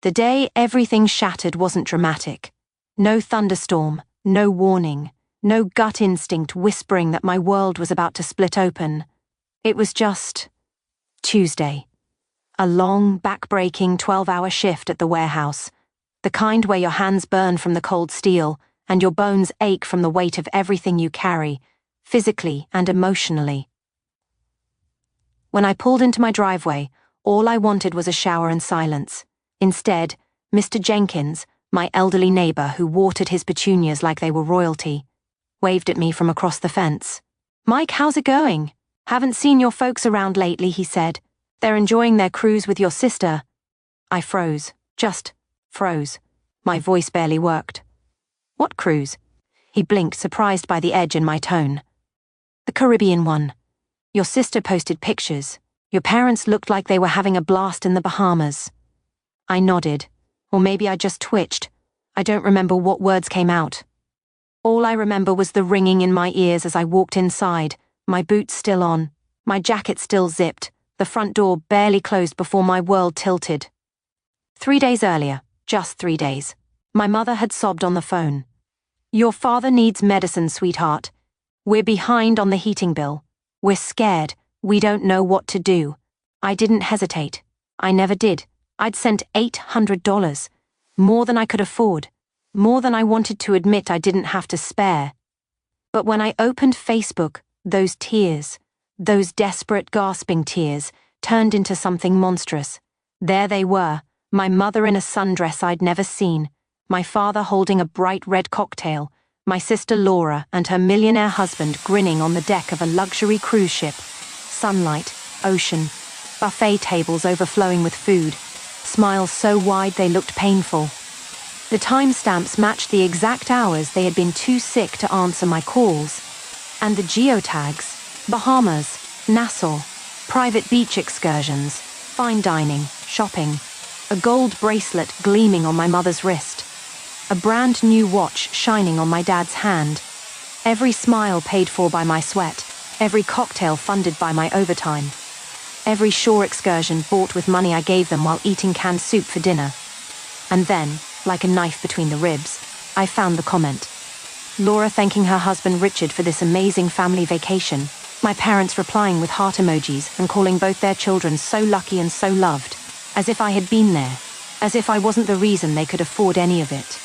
The day everything shattered wasn't dramatic. No thunderstorm, no warning, no gut instinct whispering that my world was about to split open. It was just Tuesday. A long, back-breaking 12-hour shift at the warehouse. The kind where your hands burn from the cold steel and your bones ache from the weight of everything you carry, physically and emotionally. When I pulled into my driveway, all I wanted was a shower and silence. Instead, Mr. Jenkins, my elderly neighbor who watered his petunias like they were royalty, waved at me from across the fence. "Mike, how's it going? Haven't seen your folks around lately," he said. "They're enjoying their cruise with your sister." I froze. Just froze. My voice barely worked. "What cruise?" He blinked, surprised by the edge in my tone. "The Caribbean one. Your sister posted pictures. Your parents looked like they were having a blast in the Bahamas." I nodded, or maybe I just twitched. I don't remember what words came out. All I remember was the ringing in my ears as I walked inside, my boots still on, my jacket still zipped, the front door barely closed before my world tilted. 3 days earlier, just 3 days, my mother had sobbed on the phone. "Your father needs medicine, sweetheart. We're behind on the heating bill. We're scared. We don't know what to do." I didn't hesitate. I never did. I'd sent $800, more than I could afford, more than I wanted to admit I didn't have to spare. But when I opened Facebook, those tears, those desperate gasping tears, turned into something monstrous. There they were, my mother in a sundress I'd never seen, my father holding a bright red cocktail, my sister Laura and her millionaire husband grinning on the deck of a luxury cruise ship. Sunlight, ocean, buffet tables overflowing with food, smiles so wide they looked painful. The timestamps matched the exact hours they had been too sick to answer my calls. And the geotags: Bahamas, Nassau, private beach excursions, fine dining, shopping, a gold bracelet gleaming on my mother's wrist, a brand new watch shining on my dad's hand, every smile paid for by my sweat, every cocktail funded by my overtime, every shore excursion bought with money I gave them while eating canned soup for dinner. And then, like a knife between the ribs, I found the comment. Laura thanking her husband Richard for this amazing family vacation, my parents replying with heart emojis and calling both their children so lucky and so loved, as if I had been there, as if I wasn't the reason they could afford any of it,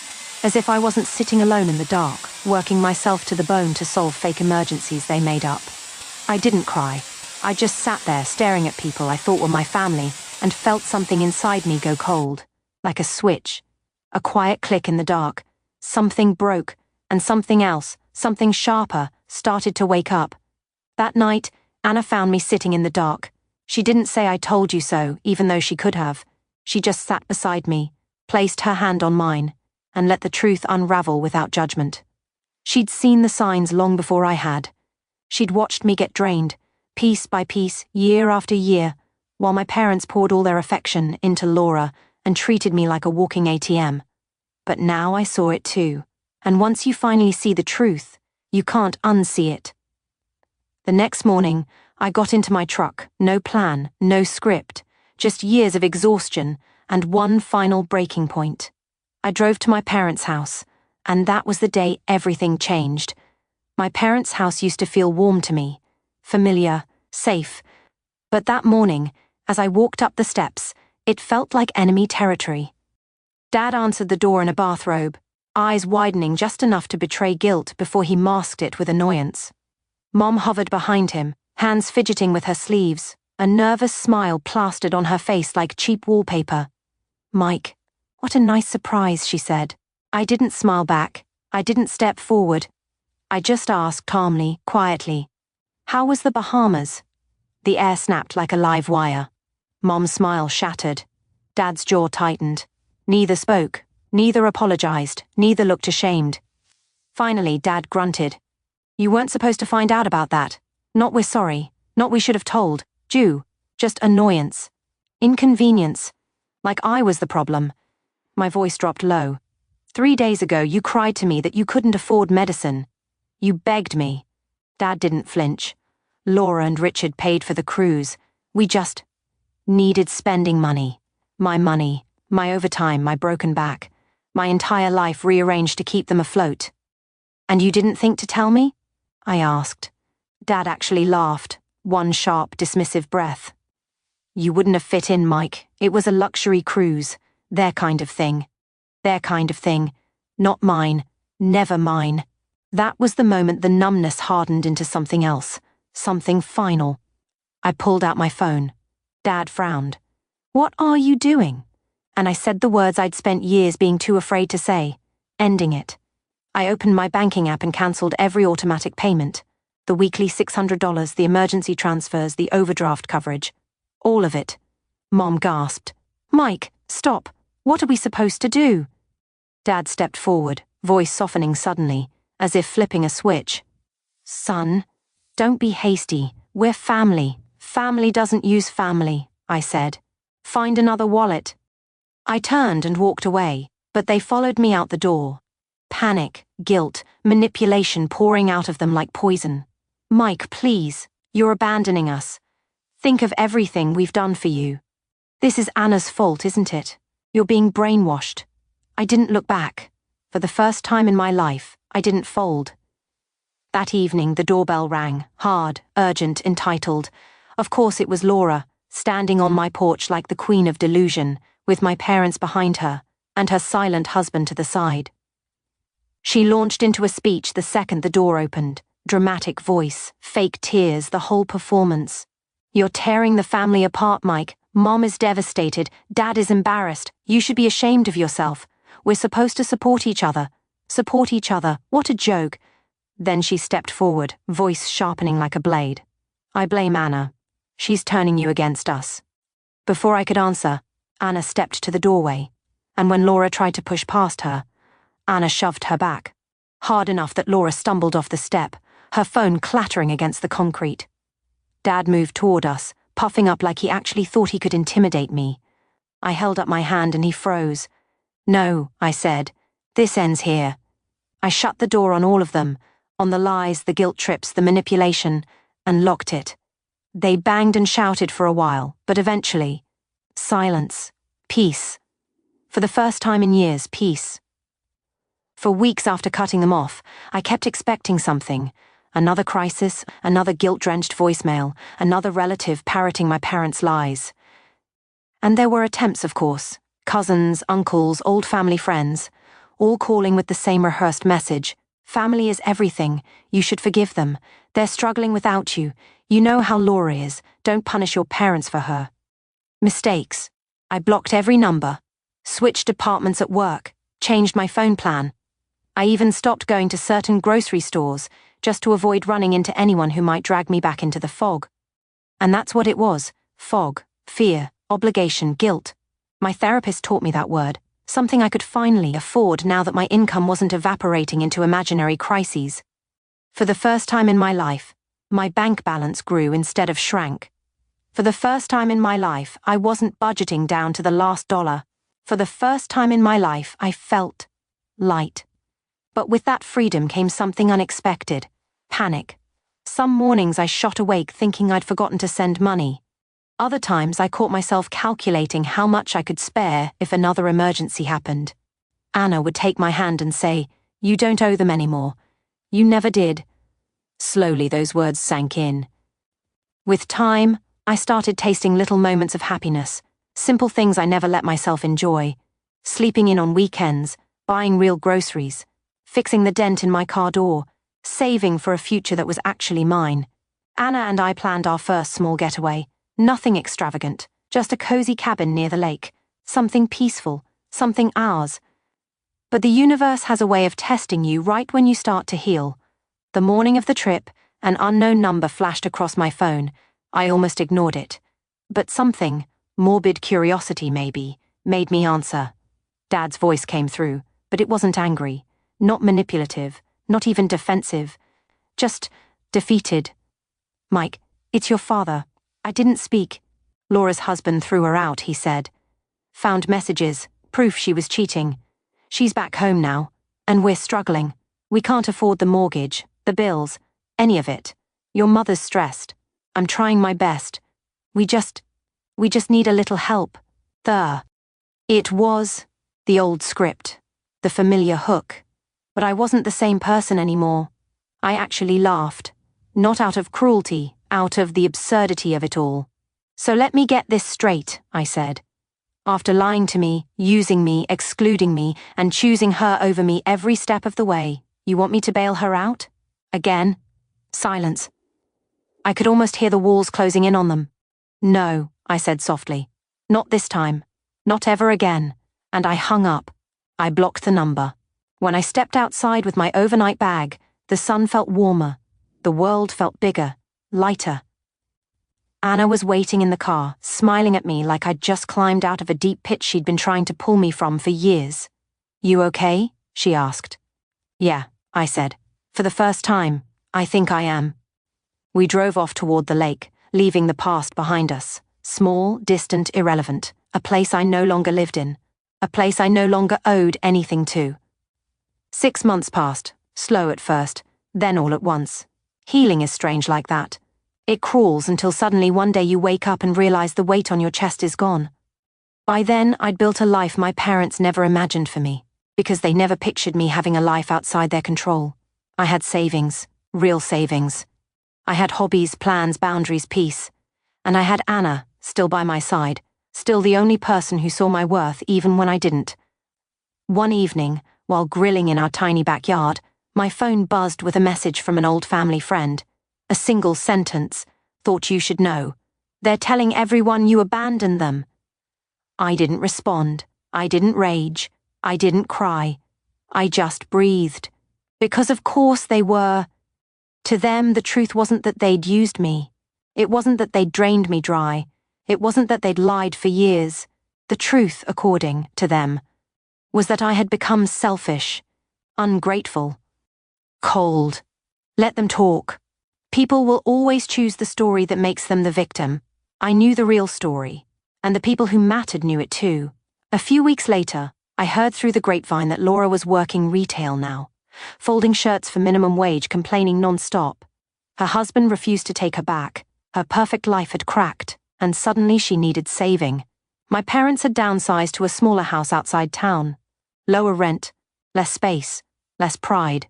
as if I wasn't sitting alone in the dark, working myself to the bone to solve fake emergencies they made up. I didn't cry. I just sat there staring at people I thought were my family and felt something inside me go cold, like a switch. A quiet click in the dark. Something broke, and something else, something sharper, started to wake up. That night, Anna found me sitting in the dark. She didn't say "I told you so," even though she could have. She just sat beside me, placed her hand on mine, and let the truth unravel without judgment. She'd seen the signs long before I had. She'd watched me get drained, piece by piece, year after year, while my parents poured all their affection into Laura and treated me like a walking ATM. But now I saw it too, and once you finally see the truth, you can't unsee it. The next morning, I got into my truck, no plan, no script, just years of exhaustion and one final breaking point. I drove to my parents' house, and that was the day everything changed. My parents' house used to feel warm to me, familiar, safe, but that morning, as I walked up the steps, it felt like enemy territory. Dad answered the door in a bathrobe, eyes widening just enough to betray guilt before he masked it with annoyance. Mom hovered behind him, hands fidgeting with her sleeves, a nervous smile plastered on her face like cheap wallpaper. "Mike, what a nice surprise," she said. I didn't smile back. I didn't step forward. I just asked calmly, quietly, "How was the Bahamas?" The air snapped like a live wire. Mom's smile shattered. Dad's jaw tightened. Neither spoke, neither apologized, neither looked ashamed. Finally, Dad grunted. "You weren't supposed to find out about that. Not we're sorry, not we should have told. Just annoyance. Inconvenience. Like I was the problem." My voice dropped low. "3 days ago, you cried to me that you couldn't afford medicine. You begged me." Dad didn't flinch. "Laura and Richard paid for the cruise. We just needed spending money. My money. My overtime, my broken back, my entire life rearranged to keep them afloat. And you didn't think to tell me? I asked. Dad actually laughed, one sharp, dismissive breath. You wouldn't have fit in, Mike. It was a luxury cruise. Their kind of thing. Their kind of thing. Not mine. Never mine. That was the moment the numbness hardened into something else. Something final. I pulled out my phone. Dad frowned. What are you doing? And I said the words I'd spent years being too afraid to say, ending it. I opened my banking app and cancelled every automatic payment. The weekly $600, the emergency transfers, the overdraft coverage. All of it. Mom gasped. Mike, stop. What are we supposed to do? Dad stepped forward, voice softening suddenly, as if flipping a switch. Son, don't be hasty. We're family. Family doesn't use family, I said. Find another wallet. I turned and walked away, but they followed me out the door. Panic, guilt, manipulation pouring out of them like poison. Mike, please, you're abandoning us. Think of everything we've done for you. This is Anna's fault, isn't it? You're being brainwashed. I didn't look back. For the first time in my life, I didn't fold. That evening, the doorbell rang, hard, urgent, entitled. Of course it was Laura, standing on my porch like the queen of delusion, with my parents behind her, and her silent husband to the side. She launched into a speech the second the door opened. Dramatic voice, fake tears, the whole performance. You're tearing the family apart, Mike. Mom is devastated. Dad is embarrassed. You should be ashamed of yourself. We're supposed to support each other. Support each other. What a joke. Then she stepped forward, voice sharpening like a blade. I blame Anna. She's turning you against us. Before I could answer, Anna stepped to the doorway, and when Laura tried to push past her, Anna shoved her back, hard enough that Laura stumbled off the step, her phone clattering against the concrete. Dad moved toward us, puffing up like he actually thought he could intimidate me. I held up my hand and he froze. No, I said. This ends here. I shut the door on all of them, on the lies, the guilt trips, the manipulation, and locked it. They banged and shouted for a while, but eventually, silence, peace. For the first time in years, peace. For weeks after cutting them off, I kept expecting something. Another crisis, another guilt-drenched voicemail, another relative parroting my parents' lies. And there were attempts, of course. Cousins, uncles, old family friends, all calling with the same rehearsed message. Family is everything. You should forgive them. They're struggling without you. You know how Laura is. Don't punish your parents for her. Mistakes. I blocked every number, switched departments at work, changed my phone plan. I even stopped going to certain grocery stores just to avoid running into anyone who might drag me back into the fog. And that's what it was. Fog, fear, obligation, guilt. My therapist taught me that word, something I could finally afford now that my income wasn't evaporating into imaginary crises. For the first time in my life, my bank balance grew instead of shrank. For the first time in my life, I wasn't budgeting down to the last dollar. For the first time in my life, I felt light. But with that freedom came something unexpected. Panic. Some mornings I shot awake thinking I'd forgotten to send money. Other times I caught myself calculating how much I could spare if another emergency happened. Anna would take my hand and say, "You don't owe them anymore. You never did." Slowly those words sank in. With time, I started tasting little moments of happiness, simple things I never let myself enjoy. Sleeping in on weekends, buying real groceries, fixing the dent in my car door, saving for a future that was actually mine. Anna and I planned our first small getaway. Nothing extravagant, just a cozy cabin near the lake. Something peaceful, something ours. But the universe has a way of testing you right when you start to heal. The morning of the trip, an unknown number flashed across my phone. I almost ignored it. But something, morbid curiosity maybe, made me answer. Dad's voice came through, but it wasn't angry. Not manipulative, not even defensive. Just defeated. "Mike, it's your father. I didn't speak." Laura's husband threw her out, he said. "Found messages, proof she was cheating. She's back home now, and we're struggling. We can't afford the mortgage, the bills, any of it. Your mother's stressed. I'm trying my best. We just need a little help. There." It was the old script, the familiar hook, but I wasn't the same person anymore. I actually laughed, not out of cruelty, out of the absurdity of it all. So let me get this straight, I said. After lying to me, using me, excluding me, and choosing her over me every step of the way, you want me to bail her out? Again? Silence. I could almost hear the walls closing in on them. No, I said softly. Not this time. Not ever again. And I hung up. I blocked the number. When I stepped outside with my overnight bag, the sun felt warmer. The world felt bigger, lighter. Anna was waiting in the car, smiling at me like I'd just climbed out of a deep pit she'd been trying to pull me from for years. You okay? She asked. Yeah, I said. For the first time, I think I am. We drove off toward the lake, leaving the past behind us. Small, distant, irrelevant. A place I no longer lived in. A place I no longer owed anything to. 6 months passed, slow at first, then all at once. Healing is strange like that. It crawls until suddenly one day you wake up and realize the weight on your chest is gone. By then, I'd built a life my parents never imagined for me, because they never pictured me having a life outside their control. I had savings, real savings. I had hobbies, plans, boundaries, peace. And I had Anna, still by my side, still the only person who saw my worth even when I didn't. One evening, while grilling in our tiny backyard, my phone buzzed with a message from an old family friend. A single sentence. Thought you should know. They're telling everyone you abandoned them. I didn't respond. I didn't rage. I didn't cry. I just breathed. Because of course they were. To them, the truth wasn't that they'd used me. It wasn't that they'd drained me dry. It wasn't that they'd lied for years. The truth, according to them, was that I had become selfish, ungrateful, cold. Let them talk. People will always choose the story that makes them the victim. I knew the real story, and the people who mattered knew it too. A few weeks later, I heard through the grapevine that Laura was working retail now, folding shirts for minimum wage, complaining non-stop. Her husband refused to take her back. Her perfect life had cracked, and suddenly she needed saving. My parents had downsized to a smaller house outside town. Lower rent, less space, less pride,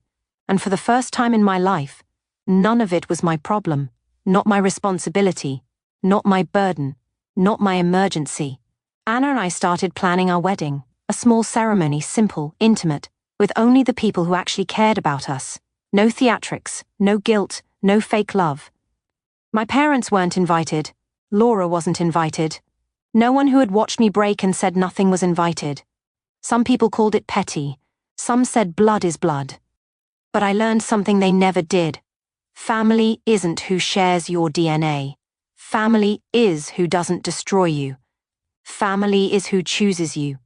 and for the first time in my life, none of it was my problem, not my responsibility, not my burden, not my emergency. Anna and I started planning our wedding, a small ceremony, simple, intimate, with only the people who actually cared about us. No theatrics, no guilt, no fake love. My parents weren't invited. Laura wasn't invited. No one who had watched me break and said nothing was invited. Some people called it petty. Some said blood is blood. But I learned something they never did. Family isn't who shares your DNA. Family is who doesn't destroy you. Family is who chooses you.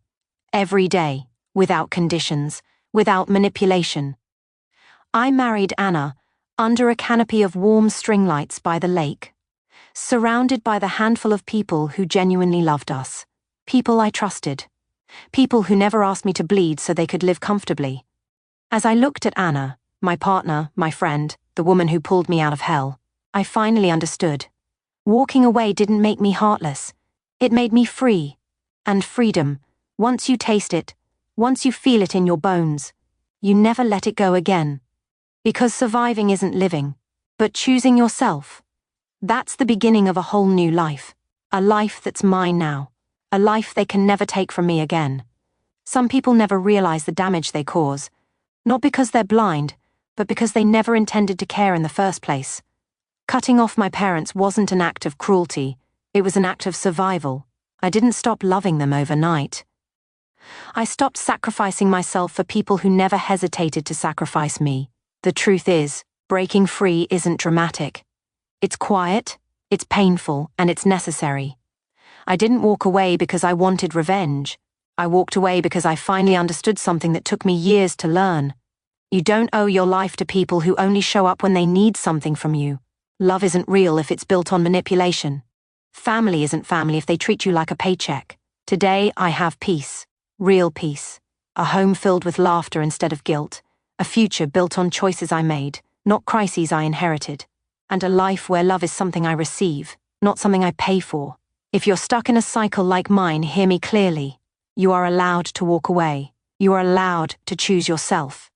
Every day, without conditions, without manipulation. I married Anna under a canopy of warm string lights by the lake, surrounded by the handful of people who genuinely loved us. People I trusted. People who never asked me to bleed so they could live comfortably. As I looked at Anna, my partner, my friend, the woman who pulled me out of hell, I finally understood. Walking away didn't make me heartless. It made me free. And freedom, once you taste it, once you feel it in your bones, you never let it go again. Because surviving isn't living, but choosing yourself. That's the beginning of a whole new life. A life that's mine now. A life they can never take from me again. Some people never realize the damage they cause, not because they're blind, but because they never intended to care in the first place. Cutting off my parents wasn't an act of cruelty, it was an act of survival. I didn't stop loving them overnight. I stopped sacrificing myself for people who never hesitated to sacrifice me. The truth is, breaking free isn't dramatic. It's quiet, it's painful, and it's necessary. I didn't walk away because I wanted revenge. I walked away because I finally understood something that took me years to learn. You don't owe your life to people who only show up when they need something from you. Love isn't real if it's built on manipulation. Family isn't family if they treat you like a paycheck. Today, I have peace. Real peace. A home filled with laughter instead of guilt. A future built on choices I made, not crises I inherited. And a life where love is something I receive, not something I pay for. If you're stuck in a cycle like mine, hear me clearly. You are allowed to walk away. You are allowed to choose yourself.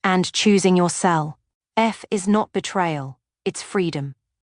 And choosing your cell. F is not betrayal, it's freedom.